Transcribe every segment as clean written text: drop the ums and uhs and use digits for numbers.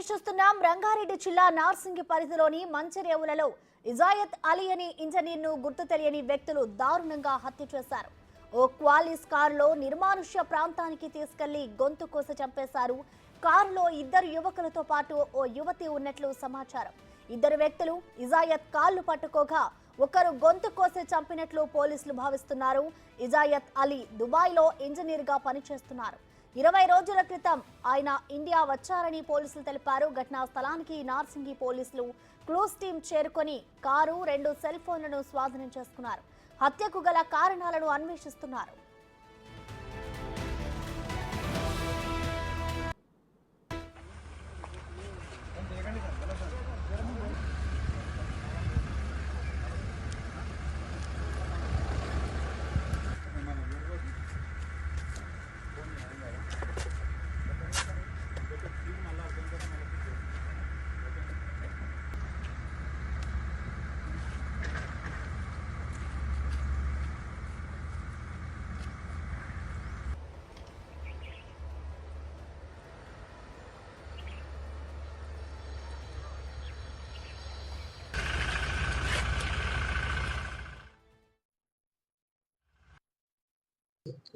Updates చూస్తున్నాం. రంగారెడ్డి జిల్లా నార్సింగి పరిధిలోని మంచిరేవులలో ఇజాయత్ అలీ అనే ఇంజనీర్ను గుర్తు తెలియని వ్యక్తులు దారుణంగా హత్య చేశారు. ఓ క్వాలిస్ కారులో నిర్మానుష్య ప్రాంతానికి తీసుకెళ్లి గొంతు కోసి చంపేశారు. కారులో ఇద్దరు యువకులతో పాటు ఓ యువతి ఉన్నట్లు సమాచారం. ఇద్దరు వ్యక్తులు ఇజాయత్ కాళ్లు పట్టుకోగా ఒకరు గొంతు కోసి చంపినట్లు పోలీసులు భావిస్తున్నారు. ఇజాయత్ అలీ దుబాయ్లో ఇంజనీర్గా పనిచేస్తున్నారు. 20 రోజుల క్రితం ఆయన ఇండియా వచ్చారని పోలీసులు తెలిపారు. ఘటనా స్థలానికి నార్సింగి పోలీసులు క్లూస్ టీం చేరుకొని కారు 2 సెల్ ఫోన్లను స్వాధీనం చేసుకున్నారు. హత్యకు గల కారణాలను అన్వేషిస్తున్నారు.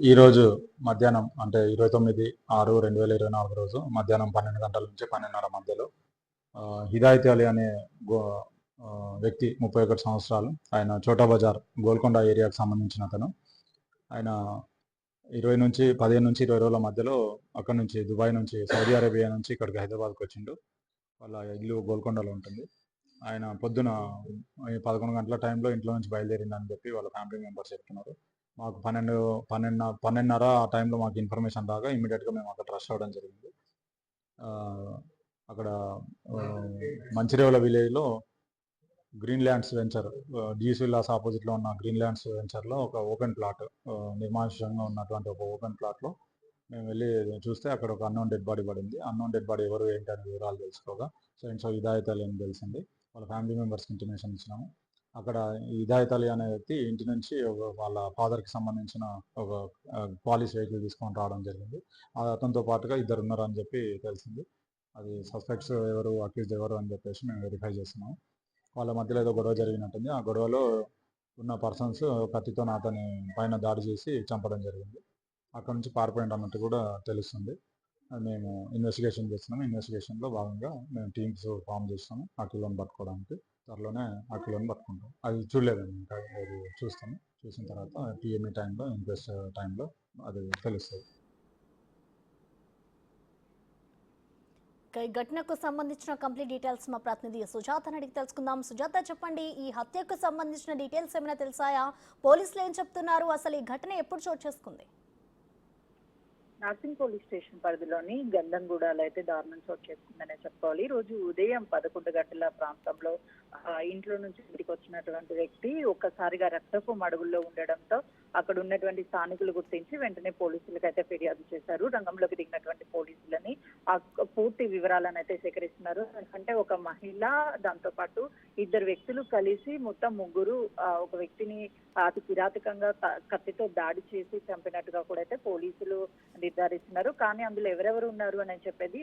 ఈరోజు మధ్యాహ్నం అంటే 29/6/2024 రోజు మధ్యాహ్నం 12 గంటల నుంచి 12:30 మధ్యలో హిదాయత్ అలీ అనే వ్యక్తి 31 సంవత్సరాలు, ఆయన చోటా బజార్ గోల్కొండ ఏరియాకు సంబంధించిన అతను. ఆయన 15 నుంచి 20 రోజుల మధ్యలో అక్కడ నుంచి దుబాయ్ నుంచి సౌదీ అరేబియా నుంచి ఇక్కడికి హైదరాబాద్కి వచ్చిండు. వాళ్ళ ఇల్లు గోల్కొండలో ఉంటుంది. ఆయన పొద్దున 11 గంటల టైంలో ఇంట్లో నుంచి బయలుదేరిందని చెప్పి వాళ్ళ ఫ్యామిలీ మెంబర్స్ చెప్తున్నారు. మాకు 12:30 ఆ టైంలో మాకు ఇన్ఫర్మేషన్ రాగా ఇమీడియట్గా మేము అక్కడ రష్ అవ్వడం జరిగింది. అక్కడ మంచిరేవుల విలేజ్లో green lands venture, DS villas ఆపోజిట్లో ఉన్న గ్రీన్ ల్యాండ్స్ వెంచర్లో ఒక ఓపెన్ ప్లాట్, నిర్మానుష్యంగా ఉన్నటువంటి ఒక ఓపెన్ ప్లాట్లో మేము వెళ్ళి చూస్తే అక్కడ ఒక అన్నోన్ డెడ్ బాడీ పడింది. అన్నోన్ డెడ్ బాడీ ఎవరు ఏంటి అనే వివరాలు తెలుసుకోగా సో హిదాయత్ అలీ అని తెలిసింది. వాళ్ళ ఫ్యామిలీ మెంబర్స్కి ఇంటిమేషన్ ఇచ్చినాము. అక్కడ హిదాయత్ అలీ అనే వ్యక్తి ఇంటి నుంచి వాళ్ళ ఫాదర్కి సంబంధించిన ఒక పాలిష్ వెహికల్ తీసుకొని రావడం జరిగింది. అతనితో పాటుగా ఇద్దరు ఉన్నారు అని చెప్పి తెలిసింది. అది సస్పెక్ట్స్ ఎవరు, అక్యూజ్డ్ ఎవరు అని చెప్పేసి మేము వెరిఫై చేస్తున్నాము. వాళ్ళ మధ్యలో ఏదో గొడవ జరిగినట్టుంది. ఆ గొడవలో ఉన్న పర్సన్స్ కత్తితో అతని పైన దాడి చేసి చంపడం జరిగింది. అక్కడ నుంచి పారిపోయింది అన్నట్టు కూడా తెలుస్తుంది. మేము ఇన్వెస్టిగేషన్ చేస్తున్నాము. ఇన్వెస్టిగేషన్లో భాగంగా మేము టీమ్స్ ఫామ్ చేస్తాము ఆ కిలోని పట్టుకోవడానికి. త్వరలోనే ఆ కిలోని పట్టుకుంటాం. అది చూడలేదండి, ఇంకా అది చూస్తాము. చూసిన తర్వాత పిఎంఈ టైంలో, ఇన్క్వెస్ట్ టైంలో అది తెలుస్తుంది. ఈ ఘటనకు సంబంధించిన కంప్లీట్ డీటెయిల్స్ మా ప్రతినిధి సుజాతని అడిగి తెలుసుకుందాం. సుజాత, చెప్పండి, ఈ హత్యకు సంబంధించిన డీటెయిల్స్ ఏమైనా తెలుసాయా? పోలీసులు ఏం చెప్తున్నారు? అసలు ఈ ఘటన ఎప్పుడు చోటు చేసుకుంది? నార్సింగ్ పోలీస్ స్టేషన్ పరిధిలోని గంధంగూడలో అయితే దారుణం చోటు చేసుకుందనే చెప్పుకోవాలి. రోజు ఉదయం 11 గంటల ప్రాంతంలో ఇంట్లో నుంచి ఇంటికి వచ్చినటువంటి వ్యక్తి ఒక్కసారిగా రక్తపు మడుగుల్లో ఉండడంతో అక్కడ ఉన్నటువంటి స్థానికులు గుర్తించి వెంటనే పోలీసులకు అయితే ఫిర్యాదు చేశారు. రంగంలోకి దిగినటువంటి పోలీసులని ఆ పూర్తి వివరాలను అయితే సేకరిస్తున్నారు. అంటే ఒక మహిళ, దాంతో పాటు ఇద్దరు వ్యక్తులు కలిసి మొత్తం ముగ్గురు ఒక వ్యక్తిని అతి కిరాతకంగా కత్తితో దాడి చేసి చంపినట్టుగా కూడా అయితే పోలీసులు నిర్ధారిస్తున్నారు. కానీ అందులో ఎవరెవరు ఉన్నారు అని చెప్పేసి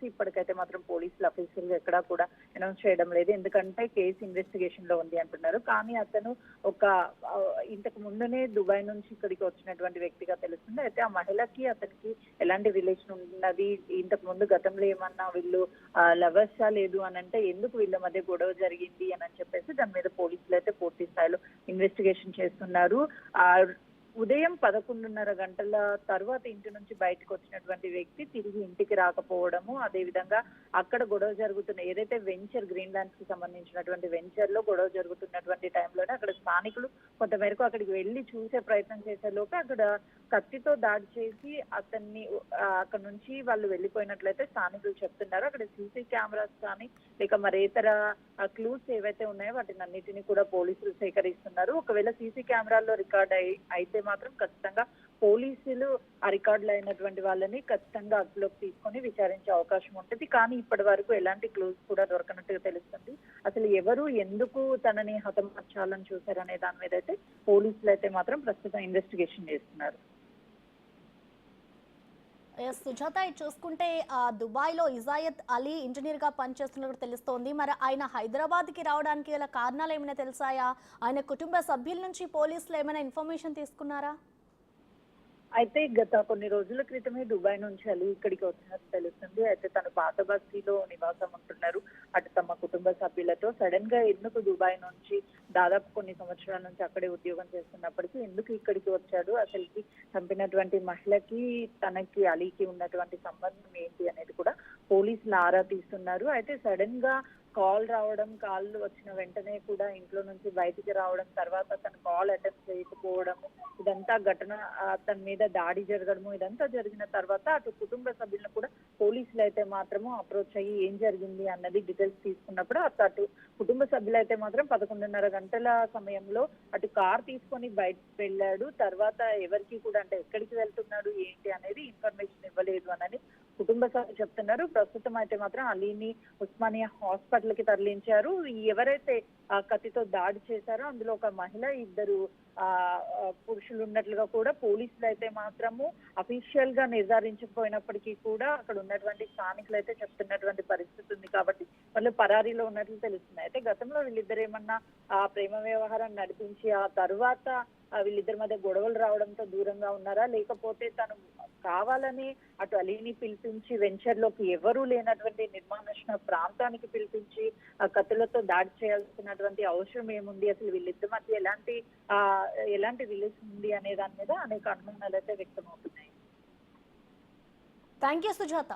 ఇప్పటికైతే మాత్రం పోలీసులు అఫీషియల్ ఎక్కడా కూడా అనౌన్స్ చేయడం లేదు. ఎందుకంటే కేసు ఇన్వెస్టిగేషన్ లో ఉంది అంటున్నారు. కానీ అతను ఇంతకు ముందునే దుబాయ్ నుంచి ఇక్కడికి వచ్చినటువంటి వ్యక్తిగా తెలుస్తుంది. అయితే ఆ మహిళకి అతనికి ఎలాంటి రిలేషన్ ఉన్నది, ఇంతకు ముందు గతంలో ఏమన్నా వీళ్ళు లవర్సా లేదు అని అంటే ఎందుకు వీళ్ళ మధ్య గొడవ జరిగింది అని చెప్పేసి దాని మీద పోలీసులు అయితే పూర్తి స్థాయిలో ఇన్వెస్టిగేషన్ చేస్తున్నారు. ఉదయం 11:30 గంటల తర్వాత ఇంటి నుంచి బయటకు వచ్చినటువంటి వ్యక్తి తిరిగి ఇంటికి రాకపోవడము, అదేవిధంగా అక్కడ గొడవ జరుగుతున్న ఏదైతే వెంచర్, గ్రీన్ ల్యాండ్స్ కి సంబంధించినటువంటి వెంచర్ లో గొడవ జరుగుతున్నటువంటి టైంలోనే అక్కడ స్థానికులు కొంతమేరకు అక్కడికి వెళ్ళి చూసే ప్రయత్నం చేసే లోపే అక్కడ కత్తితో దాడి చేసి అతన్ని అక్కడ నుంచి వాళ్ళు వెళ్ళిపోయినట్లయితే స్థానికులు చెప్తున్నారు. అక్కడ సీసీ కెమెరాస్ కానీ లేక మరేతర క్లూస్ ఏవైతే ఉన్నాయో వాటిని అన్నిటినీ కూడా పోలీసులు సేకరిస్తున్నారు. ఒకవేళ సీసీ కెమెరాల్లో రికార్డ్ అయితే మాత్రం ఖచ్చితంగా పోలీసులు ఆ రికార్డులు అయినటువంటి వాళ్ళని ఖచ్చితంగా అదుపులోకి తీసుకొని విచారించే అవకాశం ఉంటుంది. కానీ ఇప్పటి వరకు ఎలాంటి క్లూస్ కూడా దొరకనట్టుగా తెలుస్తుంది. అసలు ఎవరు ఎందుకు తనని హతమార్చాలని చూశారనే దాని మీద అయితే పోలీసులు అయితే మాత్రం ప్రస్తుతం ఇన్వెస్టిగేషన్ చేస్తున్నారు. సుజాత, ఇది చూసుకుంటే దుబాయ్లో ఇజాయత్ అలీ ఇంజనీర్గా పనిచేస్తున్నట్టు తెలుస్తోంది. మరి ఆయన హైదరాబాద్కి రావడానికి గల కారణాలు ఏమైనా తెలిసాయా? ఆయన కుటుంబ సభ్యుల నుంచి పోలీసులు ఏమైనా ఇన్ఫర్మేషన్ తీసుకున్నారా? అయితే గత కొన్ని రోజుల క్రితమే దుబాయ్ నుంచి అలీ ఇక్కడికి వచ్చినట్టు తెలుస్తుంది. అయితే తను పాత బస్తీలో నివాసం ఉంటున్నారు. అటు తమ కుటుంబ సభ్యులతో సడన్ గా ఎందుకు దుబాయ్ నుంచి దాదాపు కొన్ని సంవత్సరాల నుంచి అక్కడే ఉద్యోగం చేస్తున్నప్పటికీ ఎందుకు ఇక్కడికి వచ్చాడు, అసలుకి చంపినటువంటి మహిళకి తనకి అలీకి ఉన్నటువంటి సంబంధం ఏంటి అనేది కూడా పోలీసులు ఆరా తీస్తున్నారు. అయితే సడన్ గా కాల్ రావడం, కాల్ వచ్చిన వెంటనే కూడా ఇంట్లో నుంచి బయటికి రావడం, తర్వాత తన కాల్ అటెండ్ చేయకపోవడం, ఇదంతా ఘటన తన మీద దాడి జరగడము, ఇదంతా జరిగిన తర్వాత అటు కుటుంబ సభ్యులను కూడా పోలీసులు అయితే మాత్రము అప్రోచ్ అయ్యి ఏం జరిగింది అన్నది డీటెయిల్స్ తీసుకున్నప్పుడు అటు కుటుంబ సభ్యులు అయితే మాత్రం 11:30 గంటల సమయంలో అటు కార్ తీసుకొని బయటకు వెళ్ళాడు. తర్వాత ఎవరికి కూడా అంటే ఎక్కడికి వెళ్తున్నాడు ఏంటి అనేది ఇన్ఫర్మేషన్ ఇవ్వలేదు అని కుటుంబ సభ్యులు చెప్తున్నారు. ప్రస్తుతం అయితే మాత్రం అలీని ఉస్మానియా హాస్పిటల్ కి తరలించారు. ఎవరైతే ఆ కత్తితో దాడి చేశారో అందులో ఒక మహిళ, ఇద్దరు పురుషులు ఉన్నట్లుగా కూడా పోలీసులు అయితే మాత్రము అఫీషియల్ గా నిర్ధారించకపోయినప్పటికీ కూడా అక్కడ ఉన్నటువంటి స్థానికులు అయితే చెప్తున్నటువంటి పరిస్థితి ఉంది. కాబట్టి వాళ్ళు పరారీలో ఉన్నట్లు తెలుస్తుంది. అయితే గతంలో వీళ్ళిద్దరు ఏమన్నా ప్రేమ వ్యవహారం నడిపించి ఆ తర్వాత వీళ్ళిద్దరి మధ్య గొడవలు రావడంతో దూరంగా ఉన్నారా, లేకపోతే తను కావాలని అటు అలీని పిలిపించి వెంచర్ లోకి ఎవరూ లేనటువంటి నిర్మానుష్య ప్రాంతానికి పిలిపించి కత్తులతో దాడి చేయాల్సినటువంటి అవసరం ఏముంది, అసలు వీళ్ళిద్దరి మధ్య ఎలాంటి రిలేషన్ ఉంది అనే దాని మీద అనేక అనుమానాలు అయితే వ్యక్తం అవుతున్నాయి. Thank you Sujatha.